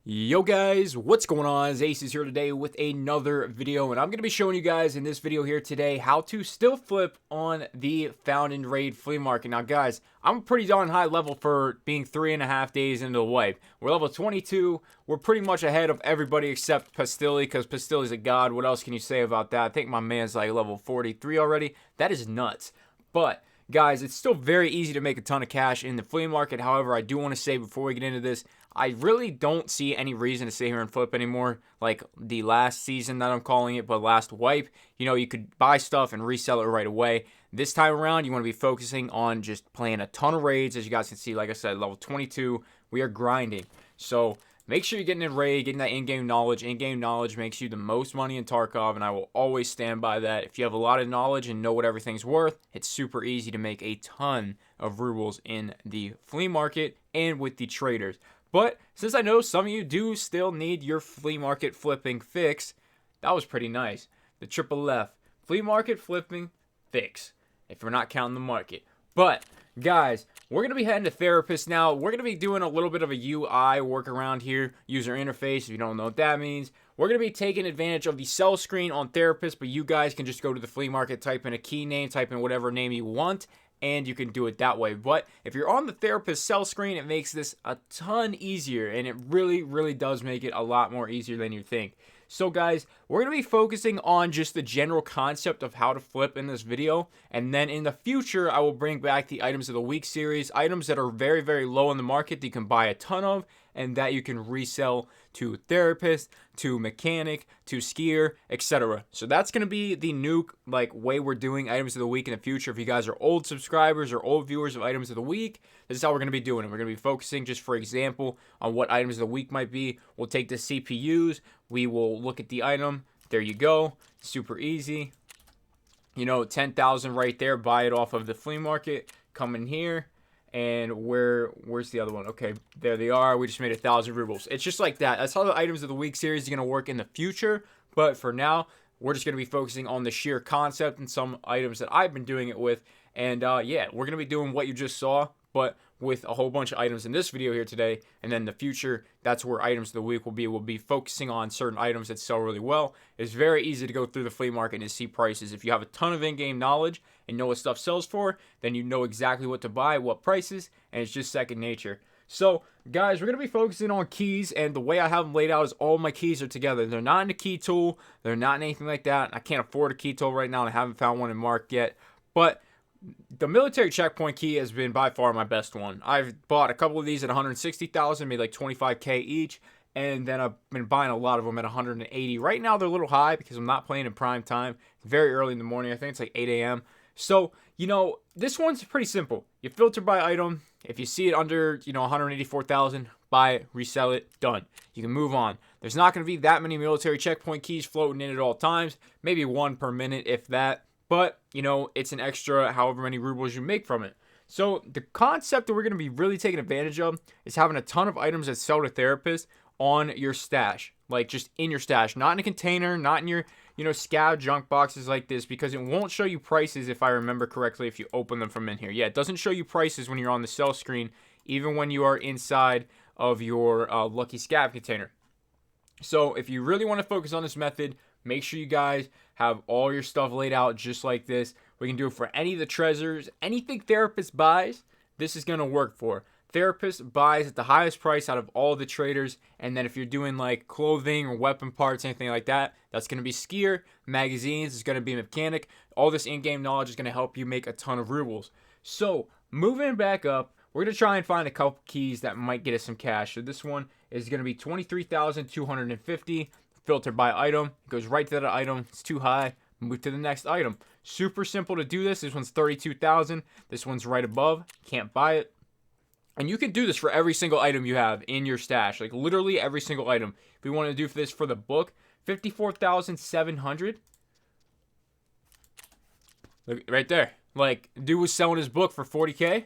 Yo guys, what's going on? Ace is here today with another video, and I'm going to be showing you guys in this video here today how to still flip on the Found and Raid flea market. Now guys, I'm pretty darn high level for being 3.5 days into the wipe. We're level 22. We're pretty much ahead of everybody except Pastilli, because Pastilli's a god. What else can you say about that? I think my man's like level 43 already. That is nuts. But guys, it's still very easy to make a ton of cash in the flea market. However, I do want to say before we get into this, I really don't see any reason to sit here and flip anymore like the last season that I'm calling it, but last wipe. You know, you could buy stuff and resell it right away. This time around, you want to be focusing on just playing a ton of raids. As you guys can see, like I said, level 22, we are grinding. So make sure you're getting in raid, getting that in-game knowledge. In-game knowledge makes you the most money in Tarkov, and I will always stand by that. If you have a lot of knowledge and know what everything's worth, it's super easy to make a ton of rubles in the flea market and with the traders. But since I know some of you do still need your flea market flipping fix, that was pretty nice. The triple F, flea market flipping fix, if we're not counting the market. But guys, we're going to be heading to Therapist now. We're going to be doing a little bit of a UI work around here, user interface, if you don't know what that means. We're going to be taking advantage of the sell screen on Therapist, but you guys can just go to the flea market, type in a key name, type in whatever name you want, and you can do it that way. But if you're on the Therapist sell screen, it makes this a ton easier, and it really does make it a lot more easier than you think. So guys, we're going to be focusing on just the general concept of how to flip in this video, and then in the future I will bring back the items of the week series, items that are very low in the market that you can buy a ton of and that you can resell to therapist, to mechanic, to skier, etc. So that's going to be the new way we're doing items of the week in the future. If you guys are old subscribers or old viewers of items of the week, this is how we're going to be doing it. We're going to be focusing, just for example, on what items of the week might be. We'll take the CPUs, we will look at the item, there you go, super easy. You know, 10,000 right there, buy it off of the flea market, come in here, and where's the other one? Okay, there they are. We just made 1,000 rubles. It's just like that. That's how the items of the week series is going to work in the future. But for now, we're just going to be focusing on the sheer concept and some items that I've been doing it with. And yeah, we're going to be doing what you just saw, but with a whole bunch of items in this video here today. And then in the future, that's where items of the week will be. We'll be focusing on certain items that sell really well. It's very easy to go through the flea market and see prices. If you have a ton of in-game knowledge and know what stuff sells for, then you know exactly what to buy, what prices, and it's just second nature. So guys, we're going to be focusing on keys, and the way I have them laid out is all my keys are together. They're not in a key tool. They're not in anything like that. I can't afford a key tool right now, and I haven't found one in Mark yet. But the military checkpoint key has been by far my best one. I've bought a couple of these at 160,000, made like 25k each, and then I've been buying a lot of them at 180. Right now they're a little high because I'm not playing in prime time. It's very early in the morning. I think it's like 8 a.m. So, you know, this one's pretty simple. You filter by item. If you see it under, 184,000, buy it, resell it, done. You can move on. There's not going to be that many military checkpoint keys floating in at all times. Maybe one per minute, if that. But, it's an extra however many rubles you make from it. So the concept that we're going to be really taking advantage of is having a ton of items that sell to therapists on your stash. Like just in your stash. Not in a container, not in your, scav junk boxes like this, because it won't show you prices, if I remember correctly, if you open them from in here. Yeah, it doesn't show you prices when you're on the sell screen, even when you are inside of your lucky scav container. So if you really want to focus on this method, make sure you guys have all your stuff laid out just like this. We can do it for any of the treasures. Anything therapist buys, this is going to work for. Therapist buys at the highest price out of all the traders. And then if you're doing like clothing or weapon parts, anything like that, that's going to be skier. Magazines is going to be mechanic. All this in-game knowledge is going to help you make a ton of rubles. So moving back up, we're going to try and find a couple keys that might get us some cash. So this one is going to be 23,250. Filter by item. It goes right to that item. It's too high. Move to the next item. Super simple to do this. This one's 32,000. This one's right above. Can't buy it. And you can do this for every single item you have in your stash. Like literally every single item. If we want to do this for the book, 54,700. Look right there. Like dude was selling his book for 40k.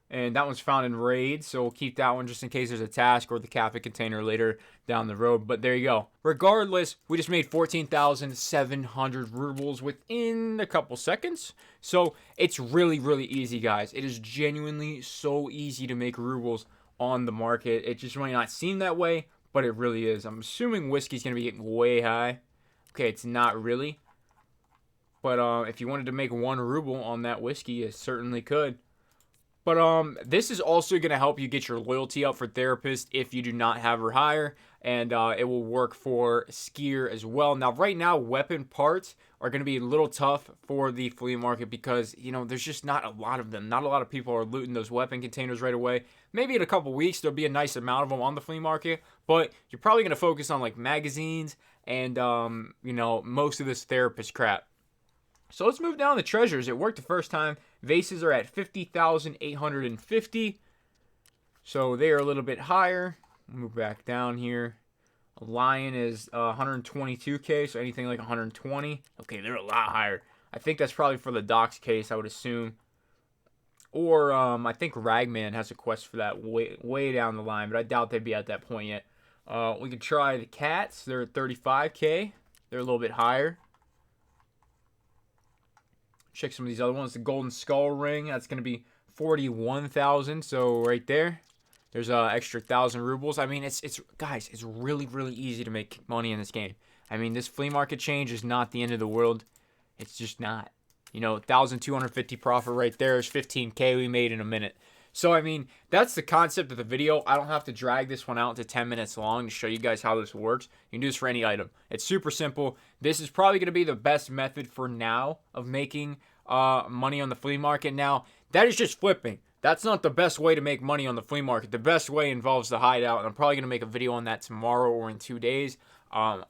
And that one's found in raid, so we'll keep that one just in case there's a task or the cafe container later down the road. But there you go. Regardless, we just made 14,700 rubles within a couple seconds. So it's really easy, guys. It is genuinely so easy to make rubles on the market. It just might not seem that way, but it really is. I'm assuming whiskey's going to be getting way high. Okay, it's not really. But if you wanted to make 1 ruble on that whiskey, you certainly could. But this is also going to help you get your loyalty up for therapists if you do not have her hire. And it will work for skier as well. Now, right now, weapon parts are going to be a little tough for the flea market because, you know, there's just not a lot of them. Not a lot of people are looting those weapon containers right away. Maybe in a couple weeks, there'll be a nice amount of them on the flea market. But you're probably going to focus on, like, magazines and, you know, most of this therapist crap. So let's move down to treasures. It worked the first time. Vases are at 50,850. So they are a little bit higher. Move back down here. A lion is 122k, so anything like 120. Okay, they're a lot higher. I think that's probably for the docs case, I would assume. Or I think Ragman has a quest for that way down the line, but I doubt they'd be at that point yet. We could try the cats. They're at 35k. They're a little bit higher. Check some of these other ones. The golden skull ring, that's going to be 41,000. So right there, there's an extra 1,000 rubles. I mean, it's guys, it's really easy to make money in this game. I mean, this flea market change is not the end of the world. It's just not. You know, 1,250 profit right there is 15k we made in a minute. So, I mean, that's the concept of the video. I don't have to drag this one out to 10 minutes long to show you guys how this works. You can do this for any item. It's super simple. This is probably going to be the best method for now of making money on the flea market. Now, that is just flipping. That's not the best way to make money on the flea market. The best way involves the hideout, and I'm probably going to make a video on that tomorrow or in 2 days. I'm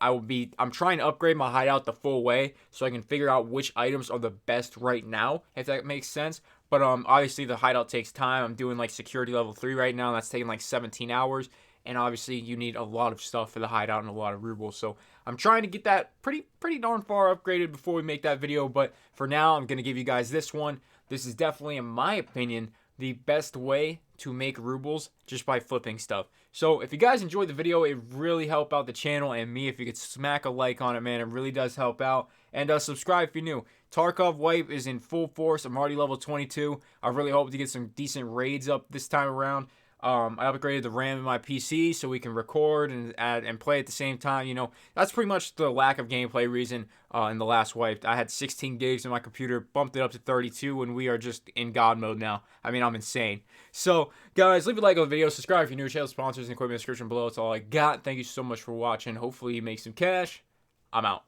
trying to upgrade my hideout the full way so I can figure out which items are the best right now, if that makes sense. But obviously the hideout takes time. I'm doing like security level 3 right now. That's taking like 17 hours. And obviously you need a lot of stuff for the hideout and a lot of rubles. So I'm trying to get that pretty darn far upgraded before we make that video. But for now, I'm going to give you guys this one. This is definitely, in my opinion, the best way to make rubles just by flipping stuff. So if you guys enjoyed the video, it really help out the channel and me if you could smack a like on it, man. It really does help out. And subscribe if you're new. Tarkov wipe is in full force. I'm already level 22. I really hope to get some decent raids up this time around. I upgraded the RAM in my PC so we can record and play at the same time. You know, that's pretty much the lack of gameplay reason in the last wipe. I had 16 gigs in my computer, bumped it up to 32, and we are just in God mode now. I mean, I'm insane. So, guys, leave a like on the video. Subscribe if you're new. Channel sponsors and equipment in the description below. That's all I got. Thank you so much for watching. Hopefully you make some cash. I'm out.